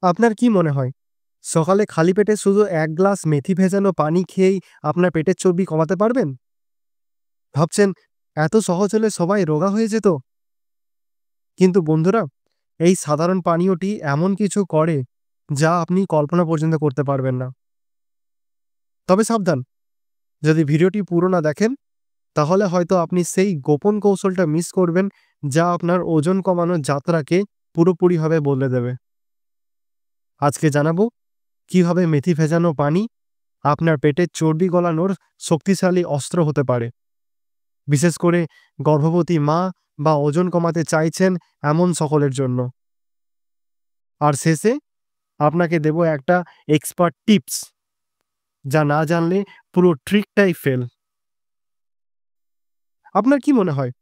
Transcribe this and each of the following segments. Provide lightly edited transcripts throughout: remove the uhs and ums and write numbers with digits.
আপনার কি মনে হয় সকালে খালি পেটে শুধু ১ গ্লাস মেথি ভেজানো পানি খেয়েই আপনার পেটের চর্বি কমাতে পারবেন? ভাবছেন এত সহজ হলে সবাই রোগা হয়ে যেত? কিন্তু বন্ধুরা, এই সাধারণ পানীয়টি এমন কিছু করে যা আপনি কল্পনা পর্যন্ত করতে পারবেন না। তবে সাবধান, যদি ভিডিওটি পুরো না দেখেন তাহলে হয়তো আপনি সেই গোপন কৌশলটা মিস করবেন যা আপনার ওজন কমানোর যাত্রাকে পুরোপুরিভাবে বদলে দেবে। আজকে জানাবো কিভাবে মেথি ভেজানো পানি আপনার পেটের চর্বি গলানোর শক্তিশালী অস্ত্র হতে পারে, বিশেষ করে গর্ভবতী মা বা ওজন কমাতে চাইছেন এমন সকলের জন্য। আর শেষে আপনাকে দেব একটা এক্সপার্ট টিপস, যা না জানলে পুরো ট্রিকটাই ফেল। আপনার কি মনে হয়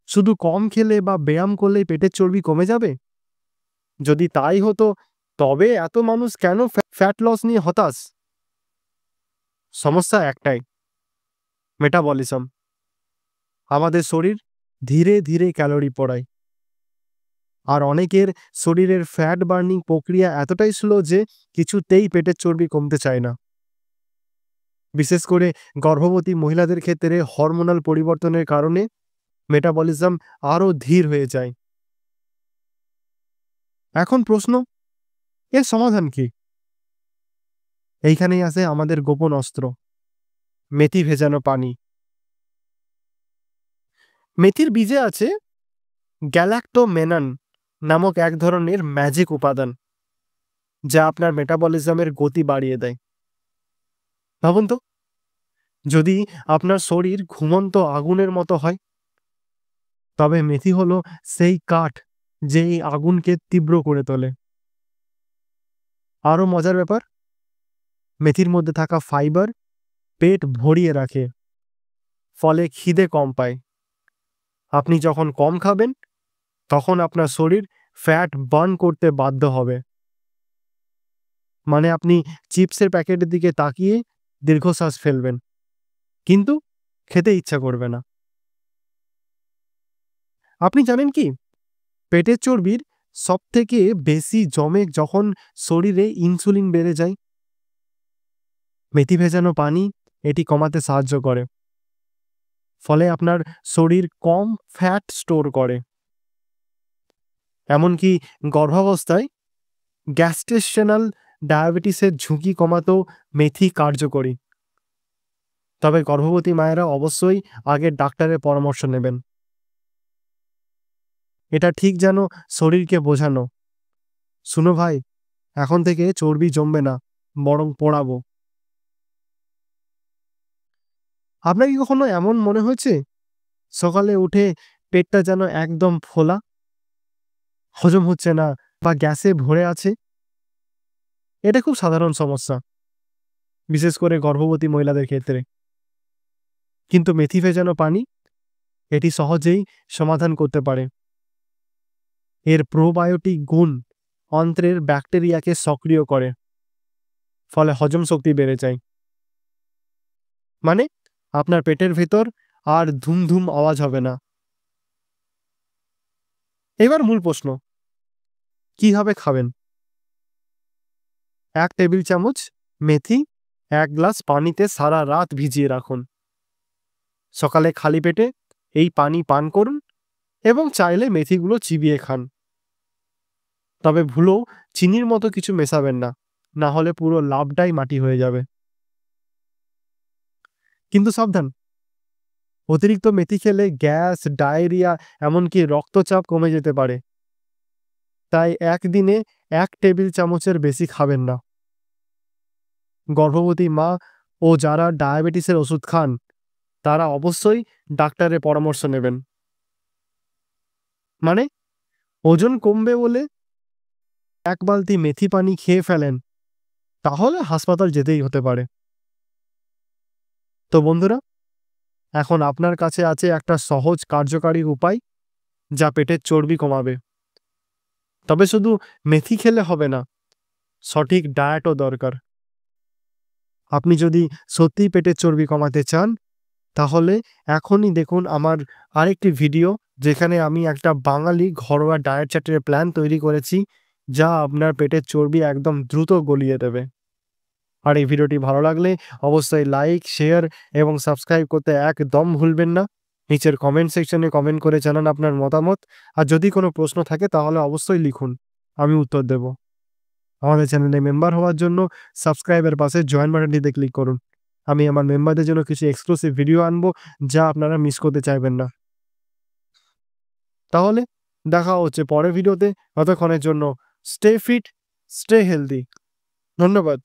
শুধু কম খেলে বা ব্যায়াম করলেই পেটের চর্বি কমে যাবে? যদি তাই হতো তবে এত মানুষ কেন ফ্যাট লস নিয়ে হতাশ? সমস্যা একটাই, মেটাবলিজম। আমাদের শরীর ধীরে ধীরে ক্যালোরি পোড়ায়, আর অনেকের শরীরের ফ্যাট বার্নিং প্রক্রিয়া এতটাই স্লো যে কিছুতেই পেটের চর্বি কমতে চায় না। বিশেষ করে গর্ভবতী মহিলাদের ক্ষেত্রে হরমোনাল পরিবর্তনের কারণে মেটাবলিজম আরও ধীর হয়ে যায়। এখন প্রশ্ন, এর সমাধান কি? এইখানেই আসে আমাদের গোপন অস্ত্র, মেথি ভেজানো পানি। মেথির বীজে আছে গ্যালাক্টোমেনান নামক এক ধরনের ম্যাজিক উপাদান, যা আপনার মেটাবলিজমের গতি বাড়িয়ে দেয়। ভাবুন তো, যদি আপনার শরীর ঘুমন্ত আগুনের মতো হয়, তবে মেথি হলো সেই কাঠ যে এই আগুনকে তীব্র করে তোলে। আরও মজার ব্যাপার, মেথির মধ্যে থাকা ফাইবার পেট ভরিয়ে রাখে, ফলে খিদে কম পায়। আপনি যখন কম খাবেন তখন আপনার শরীর ফ্যাট বার্ন করতে বাধ্য হবে। মানে আপনি চিপসের প্যাকেটের দিকে তাকিয়ে দীর্ঘশ্বাস ফেলবেন, কিন্তু খেতে ইচ্ছা করবে না। আপনি জানেন কি, পেটের চর্বির সবথেকে বেশি জমে যখন শরীরে ইনসুলিন বেড়ে যায়। মেথি ভেজানো পানি এটি কমাতে সাহায্য করে, ফলে আপনার শরীর কম ফ্যাট স্টোর করে। এমনকি গর্ভাবস্থায় গ্যাস্ট্রেশনাল ডায়াবেটিসের ঝুঁকি কমাতেও মেথি কার্যকরী। তবে গর্ভবতী মায়েরা অবশ্যই আগে ডাক্তারের পরামর্শ নেবেন। এটা ঠিক যেন শরীরকে বোঝানো, শুনো ভাই, এখন থেকে চর্বি জমবে না, বরং পোড়াবো। আপনার কি কখনো এমন মনে হয়েছে সকালে উঠে পেটটা যেন একদম ফোলা, হজম হচ্ছে না বা গ্যাসে ভরে আছে? এটা খুব সাধারণ সমস্যা, বিশেষ করে গর্ভবতী মহিলাদের ক্ষেত্রে। কিন্তু মেথি ভেজানো পানি এটি সহজেই সমাধান করতে পারে। এর প্রোবায়োটিক গুণ অন্ত্রের ব্যাকটেরিয়াকে সক্রিয় করে, ফলে হজম শক্তি বেড়ে যায়। মানে আপনার পেটের ভেতর আর ধুমধুম আওয়াজ হবে না। এবার মূল প্রশ্ন, কিভাবে খাবেন? 1 টেবিল চামচ মেথি 1 গ্লাস পানিতে সারা রাত ভিজিয়ে রাখুন। সকালে খালি পেটে এই পানি পান করুন এবং চাইলে মেথিগুলো চিবিয়ে খান। তবে ভুলেও চিনির মতো কিছু মেশাবেন না, না হলে পুরো লাভটাই মাটি হয়ে যাবে। কিন্তু সাবধান, অতিরিক্ত মেথি খেলে গ্যাস, ডায়রিয়া, এমনকি রক্তচাপ কমে যেতে পারে। তাই একদিনে 1 টেবিল চামচের বেশি খাবেন না। গর্ভবতী মা ও যারা ডায়াবেটিসের ওষুধ খান তারা অবশ্যই ডাক্তারের পরামর্শ নেবেন। মানে ওজন কমবে বলে 1 বালতি মেথি পানি খেয়ে ফেলেন, তাহলে হাসপাতাল যেতেই হতে পারে। তো বন্ধুরা, এখন আপনার কাছে আছে একটা সহজ কার্যকারী উপায় যা পেটের চর্বি কমাবে। তবে শুধু মেথি খেলে হবে না, সঠিক ডায়েটও দরকার। আপনি যদি সত্যিই পেটের চর্বি কমাতে চান তাহলে এখনই দেখুন আমার আরেকটি ভিডিও, যেখানে আমি একটা বাঙালি ঘরোয়া ডায়েট চার্টের প্ল্যান তৈরি করেছি, যা আপনার পেটের চর্বি একদম দ্রুত গলিয়ে দেবে। আর এই ভিডিওটি ভালো লাগলে অবশ্যই লাইক, শেয়ার এবং সাবস্ক্রাইব করতে একদম ভুলবেন না। নিচের কমেন্ট সেকশনে কমেন্ট করে জানান আপনার মতামত। আর যদি কোনো প্রশ্ন থাকে তাহলে অবশ্যই লিখুন, আমি উত্তর দেব। আমাদের চ্যানেলে মেম্বার হওয়ার জন্য সাবস্ক্রাইবের পাশে জয়েন বাটনটিতে ক্লিক করুন। আমি আমার মেম্বারদের জন্য কিছু এক্সক্লুসিভ ভিডিও আনবো যা আপনারা মিস করতে চাইবেন না। তাহলে দেখা হচ্ছে পরের ভিডিওতে। ততক্ষণের জন্য স্টে ফিট, স্টে হেলদি। ধন্যবাদ।